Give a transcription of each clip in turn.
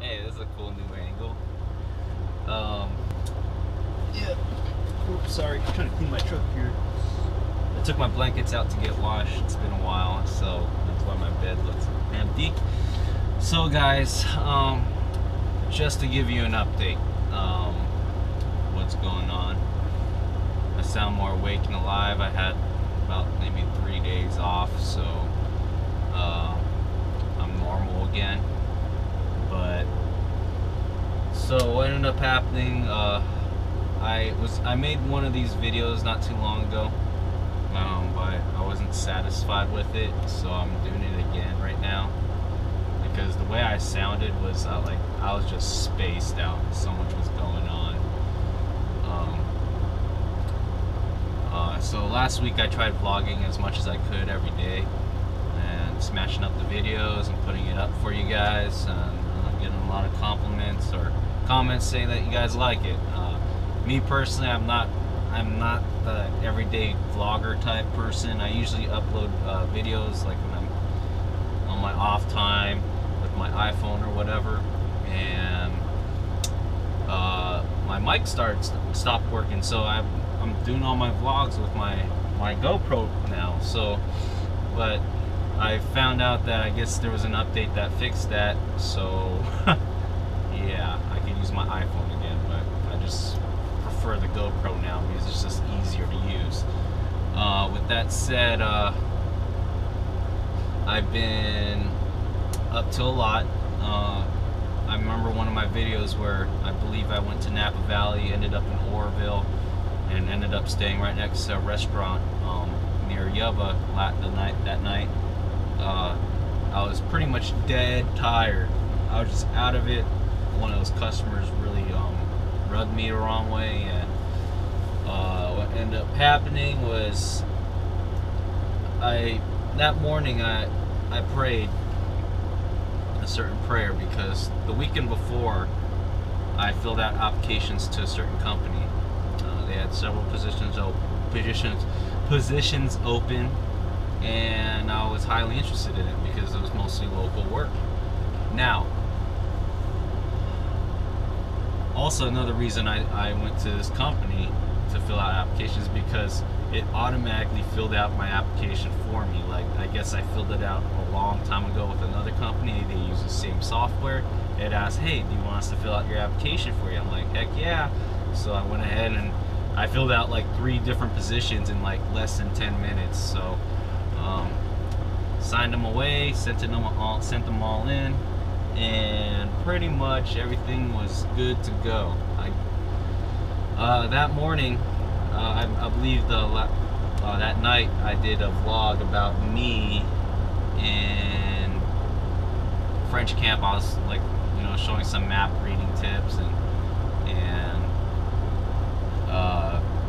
Hey, this is a cool new angle. Yeah. Oops, sorry. I'm trying to clean my truck here. I took my blankets out to get washed. It's been a while, so that's why my bed looks empty. So, guys, just to give you an update, what's going on. I sound more awake and alive. I had about maybe 3 days off, so I'm normal again. But so what ended up happening, I made one of these videos not too long ago, but I wasn't satisfied with it, so I'm doing it again right now, because the way I sounded was I was just spaced out. So much was going on. So last week I tried vlogging as much as I could every day and smashing up the videos and putting it up for you guys, and getting a lot of compliments or comments saying that you guys like it. Me personally, I'm not the everyday vlogger type person. I usually upload videos like when I'm on my off time with my iPhone or whatever, and my mic stopped working, so I'm doing all my vlogs with my GoPro now. So, but I found out that I guess there was an update that fixed that, so yeah, I can use my iPhone again, but I just prefer the GoPro now because it's just easier to use. With that said, I've been up to a lot. I remember one of my videos where I believe I went to Napa Valley, ended up in Oroville, and ended up staying right next to a restaurant near Yuba that night. I was pretty much dead tired. I was just out of it. One of those customers really rubbed me the wrong way, and what ended up happening was that morning I prayed a certain prayer, because the weekend before I filled out applications to a certain company. They had several positions open, and I was highly interested in it because it was mostly local work. Now, also another reason I went to this company to fill out applications, because it automatically filled out my application for me. Like, I guess I filled it out a long time ago with another company. They use the same software. It asked, hey, do you want us to fill out your application for you? I'm like, heck yeah. So I went ahead and I filled out like 3 different positions in like less than 10 minutes. So signed them away, sent them all in, and pretty much everything was good to go. That morning, I believe that night I did a vlog about me in French camp. I was like, showing some map reading tips and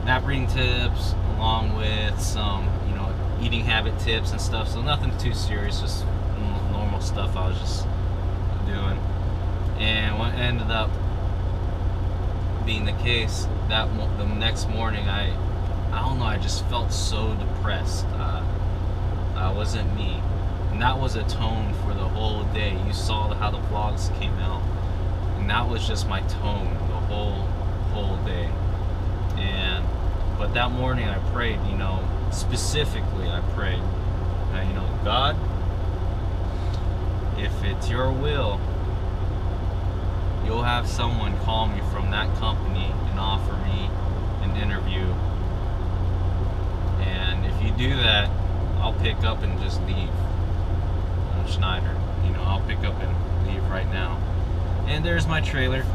map reading tips, along with some eating habit tips and stuff. So nothing too serious, just normal stuff I was just doing. And what ended up being the case, that the next morning I don't know, I just felt so depressed. I wasn't me, and that was a tone for the whole day. You saw how the vlogs came out, and that was just my tone the whole day. But that morning I prayed, specifically I prayed, God, if it's your will, you'll have someone call me from that company and offer me an interview. And if you do that, I'll pick up and just leave. Schneider, I'll pick up and leave right now. And there's my trailer.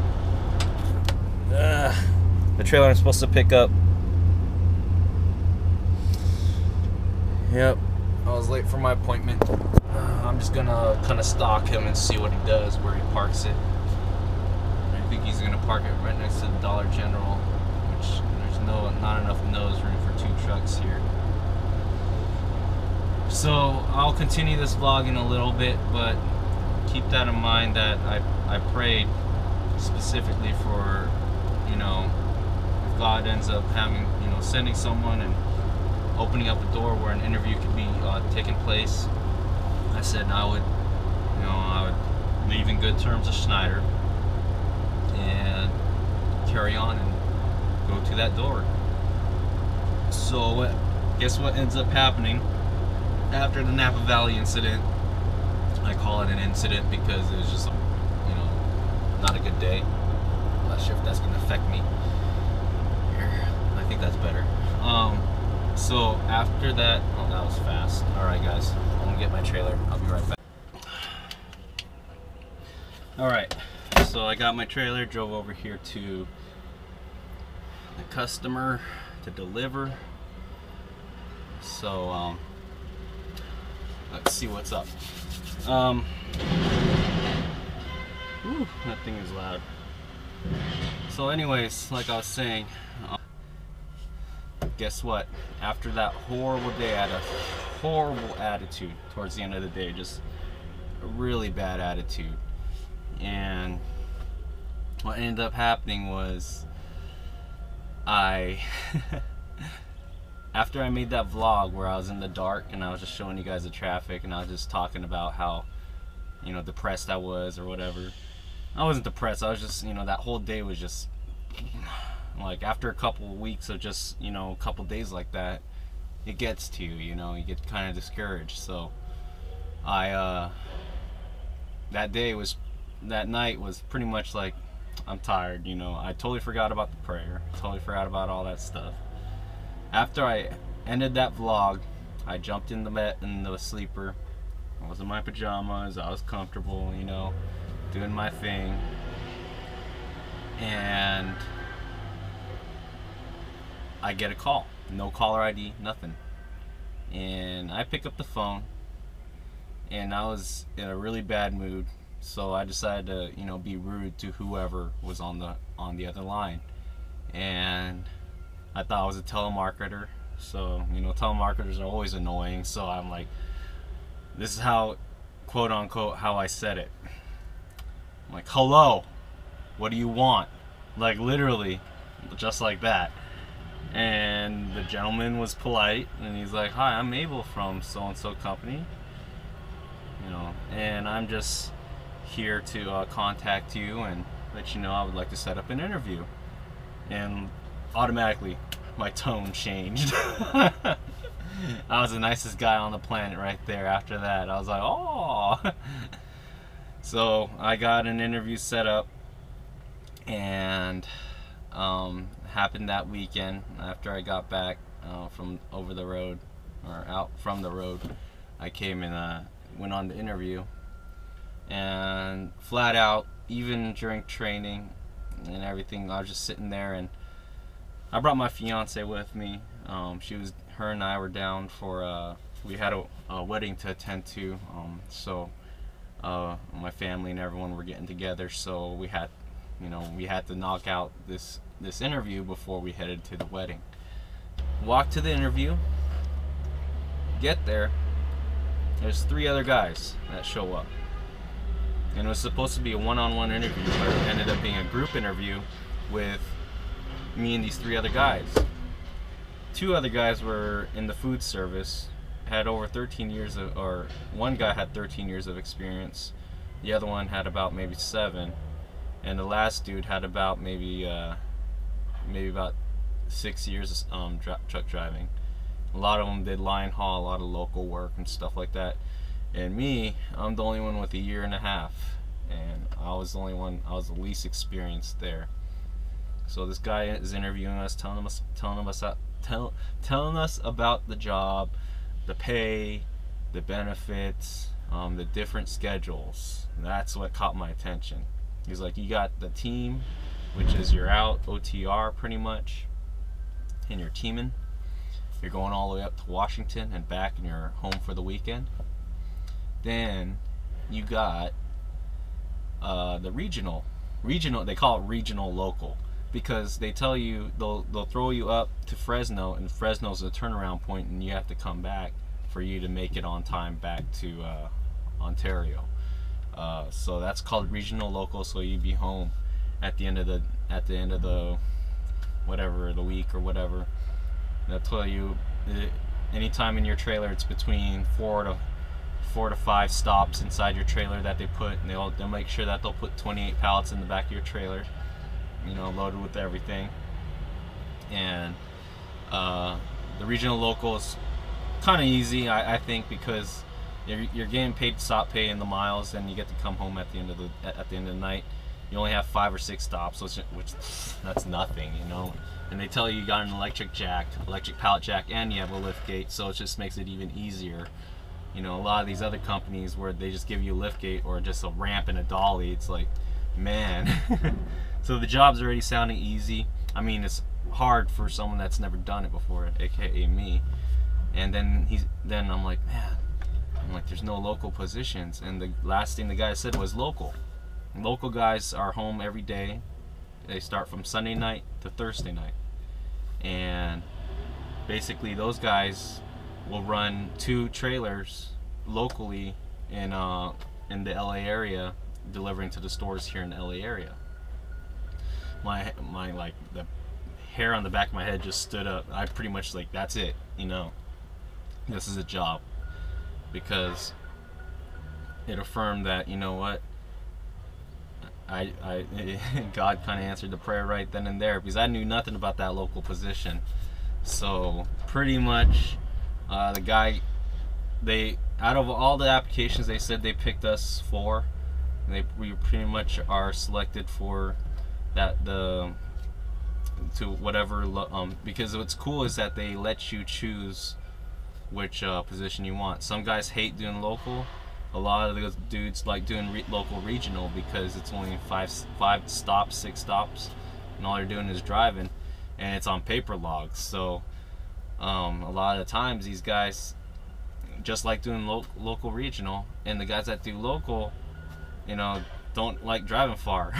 The trailer I'm supposed to pick up. Yep, I was late for my appointment. I'm just gonna kind of stalk him and see what he does, where he parks it. I think he's gonna park it right next to the Dollar General, which there's not enough nose room for 2 trucks here. So I'll continue this vlog in a little bit, but keep that in mind that I prayed specifically for, if God ends up having, sending someone and opening up a door where an interview could be taking place. I said I would leave in good good terms with Schneider and carry on and go to that door. So guess what ends up happening after the Napa Valley incident? I call it an incident because it was just, you know, not a good day. I'm not sure if that's going to affect me here. I think that's better. So after that, oh, that was fast. All right, guys, I'm gonna get my trailer. I'll be right back. All right, so I got my trailer, drove over here to the customer to deliver. So let's see what's up. Whew, that thing is loud. So anyways, like I was saying, guess what? After that horrible day, I had a horrible attitude towards the end of the day, just a really bad attitude. And what ended up happening was after I made that vlog where I was in the dark and I was just showing you guys the traffic and I was just talking about how, you know, depressed I was or whatever. I wasn't depressed, I was just, you know, that whole day was just like, after a couple of weeks of just, you know, a couple of days like that, it gets to you, you know, you get kind of discouraged. So that night was pretty much like, I'm tired, you know. I totally forgot about the prayer, totally forgot about all that stuff. After I ended that vlog, I jumped in the sleeper. I was in my pajamas, I was comfortable, you know, doing my thing. And I get a call, no caller ID, nothing. And I pick up the phone, and I was in a really bad mood, so I decided to, you know, be rude to whoever was on the other line. And I thought I was a telemarketer, so, you know, telemarketers are always annoying. So I'm like, this is how, quote unquote, how I said it. I'm like, hello, what do you want? Like, literally, just like that. And the gentleman was polite, and he's like, hi, I'm Abel from so-and-so company, you know, and I'm just here to contact you and let you know I would like to set up an interview. And automatically my tone changed. I was the nicest guy on the planet right there. After that, I was like, oh. So I got an interview set up, and happened that weekend. After I got back from over the road, or out from the road, I came and went on the interview. And flat out, even during training and everything, I was just sitting there, and I brought my fiance with me. Her and I were down for we had a wedding to attend to, so my family and everyone were getting together, so we had to knock out this interview before we headed to the wedding. Walk to the interview, get there, there's 3 other guys that show up. And it was supposed to be a one-on-one interview, but it ended up being a group interview with me and these 3 other guys. 2 other guys were in the food service, had over 13 years of, or one guy had 13 years of experience, the other one had about maybe 7, and the last dude had about maybe about 6 years of truck driving. A lot of them did line haul, a lot of local work and stuff like that. And me, I'm the only one with 1.5 years, and I was the only one, I was the least experienced there. So this guy is interviewing us, telling us about the job, the pay, the benefits, the different schedules. That's what caught my attention. He's like, you got the team, which is you're out OTR pretty much, and you're teaming. You're going all the way up to Washington and back, and you're home for the weekend. Then you got the regional, they call it regional local, because they tell you they'll throw you up to Fresno, and Fresno's a turnaround point, and you have to come back for you to make it on time back to Ontario. So that's called regional local. So you'd be home at the end of the whatever, the week or whatever. They'll tell you anytime in your trailer it's between 4 to 4 to 5 stops inside your trailer that they put, and they'll make sure that they'll put 28 pallets in the back of your trailer, you know, loaded with everything. And the regional local is kind of easy, I think, because you're getting paid stop pay in the miles, and you get to come home at the end of the night. You only have 5 or 6 stops, which that's nothing, you know. And they tell you got an electric pallet jack, and you have a lift gate, so it just makes it even easier. You know, a lot of these other companies where they just give you a lift gate or just a ramp and a dolly, it's like, man. So the job's already sounding easy. I mean, it's hard for someone that's never done it before, aka me. And then I'm like, man, there's no local positions. And the last thing the guy said was local. Local guys are home every day. They start from Sunday night to Thursday night. And basically those guys will run 2 trailers locally in the LA area, delivering to the stores here in the LA area. My like the hair on the back of my head just stood up. I pretty much like, that's it, you know. This is a job, because it affirmed that, you know what, God kind of answered the prayer right then and there, because I knew nothing about that local position. So pretty much the guy, out of all the applications, they said they picked us 4. We pretty much are selected for that, to whatever, because what's cool is that they let you choose which position you want. Some guys hate doing local. A lot of those dudes like doing local regional, because it's only 5 stops, 6 stops, and all you're doing is driving, and it's on paper logs. So a lot of the times these guys just like doing local regional, and the guys that do local, you know, don't like driving far.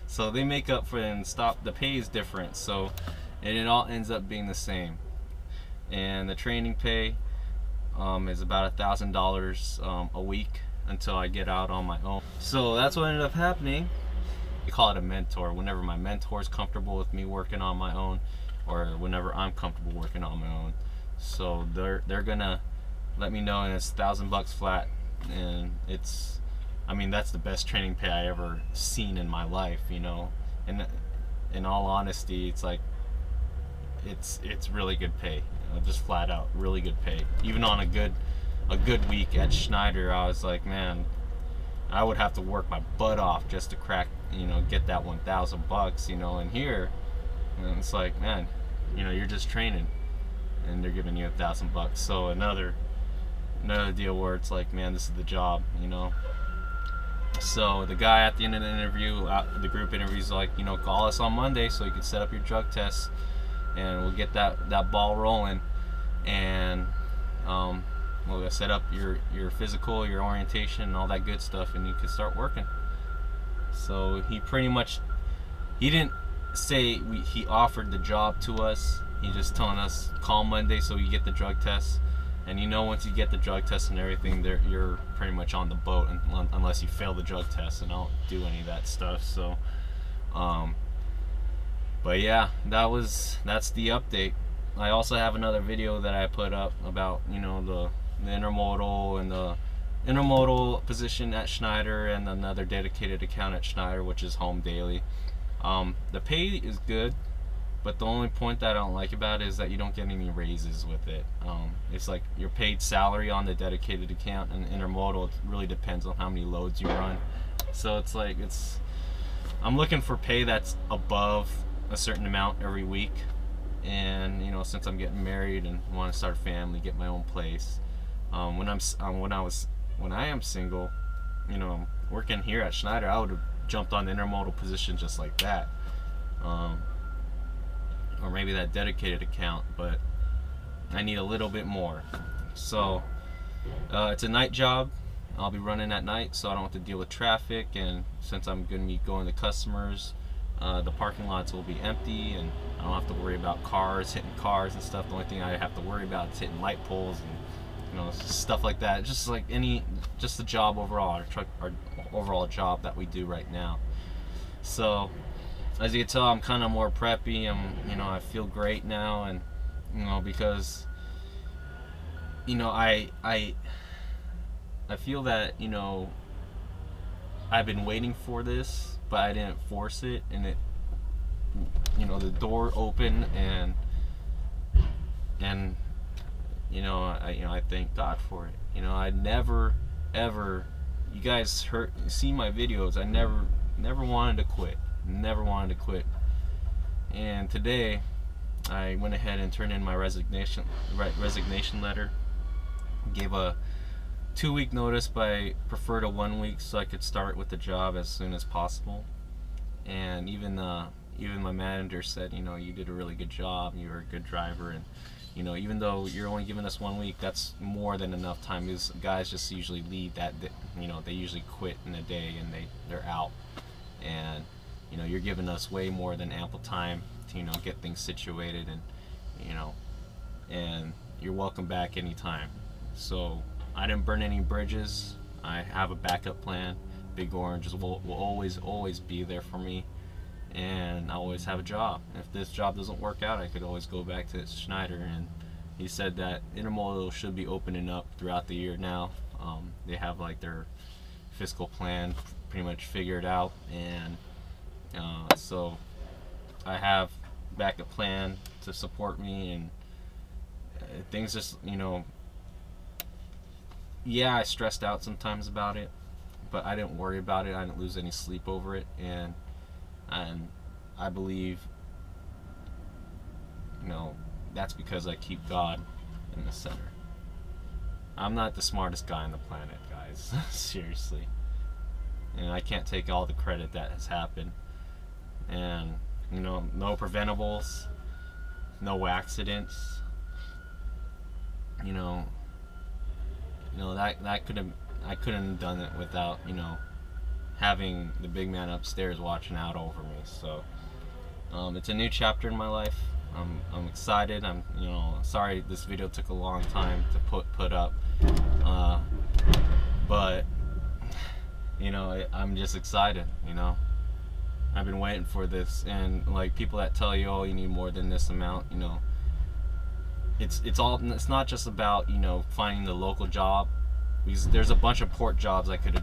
So they make up for it, and the pay is different, so and it all ends up being the same. And the training pay is about $1,000 a week until I get out on my own. So that's what ended up happening. We call it a mentor. Whenever my mentor is comfortable with me working on my own, or whenever I'm comfortable working on my own, so they're gonna let me know, and it's $1,000 flat, and it's, I mean, that's the best training pay I ever seen in my life, you know. And in all honesty, it's like, it's really good pay, you know, just flat out really good pay. Even on a good week at Schneider, I was like, man, I would have to work my butt off just to crack, you know, get that $1,000, you know. And here, you know, it's like, man, you know, you're just training, and they're giving you $1,000. So another deal where it's like, man, this is the job, you know. So the guy at the end of the interview, the group interviews, like, you know, call us on Monday so you can set up your drug tests, and we'll get that ball rolling, and we'll set up your physical, your orientation, and all that good stuff, and you can start working. So he pretty much, he didn't say he offered the job to us. He just telling us call Monday so you get the drug test. And you know, once you get the drug test and everything, you're pretty much on the boat, unless you fail the drug test, and I don't do any of that stuff. So but yeah, that's the update. I also have another video that I put up about, you know, the intermodal, and the intermodal position at Schneider, and another dedicated account at Schneider, which is home daily. The pay is good, but the only point that I don't like about it is that you don't get any raises with it. It's like your paid salary on the dedicated account, and intermodal, it really depends on how many loads you run. So it's like, I'm looking for pay that's above a certain amount every week. And you know, since I'm getting married and want to start a family, get my own place, when I am single, you know, working here at Schneider, I would have jumped on the intermodal position just like that, or maybe that dedicated account, but I need a little bit more. So it's a night job. I'll be running at night, so I don't have to deal with traffic, and since I'm going to be going to customers, the parking lots will be empty, and I don't have to worry about hitting cars and stuff. The only thing I have to worry about is hitting light poles and, you know, stuff like that. Just like just the job overall, our overall job that we do right now. So as you can tell, I'm kind of more preppy. You know, I feel great now, and you know, because, you know, I feel that, I've been waiting for this, but I didn't force it, and it, the door opened, and I thank God for it. I never ever, you guys see my videos, I never wanted to quit. Never wanted to quit. And today I went ahead and turned in my resignation letter. Gave a 2-week notice, but I preferred a 1 week so I could start with the job as soon as possible. And even my manager said, you did a really good job, you were a good driver, and even though you're only giving us 1 week, that's more than enough time. These guys just usually leave that, they usually quit in a day and they're out. And you're giving us way more than ample time to get things situated, and you're welcome back anytime. So I didn't burn any bridges. I have a backup plan. Big Orange will always be there for me, and I always have a job. If this job doesn't work out, I could always go back to Schneider. And he said that Intermodal should be opening up throughout the year now. They have like their fiscal plan pretty much figured out, and so I have backup plan to support me, and things just, yeah, I stressed out sometimes about it, but I didn't worry about it. I didn't lose any sleep over it, and I believe, that's because I keep God in the center. I'm not the smartest guy on the planet, guys. Seriously. And I can't take all the credit that has happened. And no preventables, no accidents. I couldn't have done it without having the big man upstairs watching out over me. So it's a new chapter in my life. I'm excited. I'm sorry this video took a long time to put up, but I'm just excited. I've been waiting for this, and like people that tell you, oh, you need more than this amount, it's not just about finding the local job, because there's a bunch of port jobs I could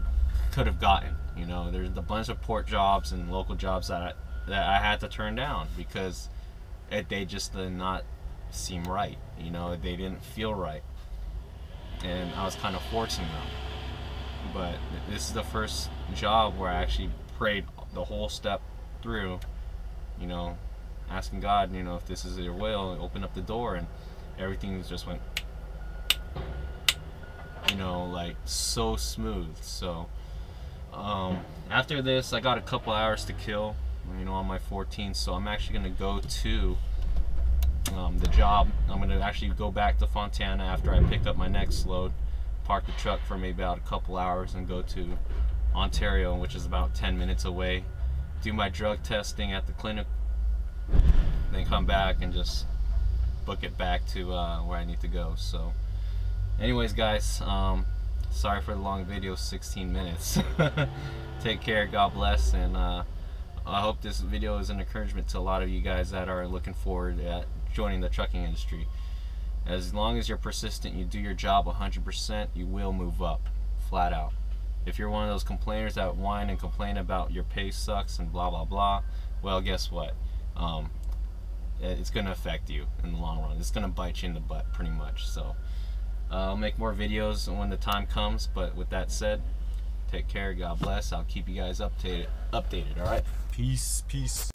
have gotten. There's a bunch of port jobs and local jobs that I had to turn down because they just did not seem right. They didn't feel right, and I was kind of forcing them. But this is the first job where I actually prayed the whole step through, asking God, if this is your will, open up the door, and everything just went, like so smooth. So after this, I got a couple hours to kill, on my 14th, so I'm actually gonna go to the job. I'm gonna actually go back to Fontana after I pick up my next load, park the truck for maybe about a couple hours, and go to Ontario, which is about 10 minutes away, do my drug testing at the clinic, then come back and just book it back to where I need to go. So anyways, guys, sorry for the long video, 16 minutes. Take care, God bless, and I hope this video is an encouragement to a lot of you guys that are looking forward at joining the trucking industry. As long as you're persistent, you do your job 100%, you will move up, flat out. If you're one of those complainers that whine and complain about your pay sucks and blah blah blah, well, guess what? It's going to affect you in the long run. It's going to bite you in the butt pretty much. So I'll make more videos when the time comes, but with that said, take care, God bless. I'll keep you guys updated. All right, peace.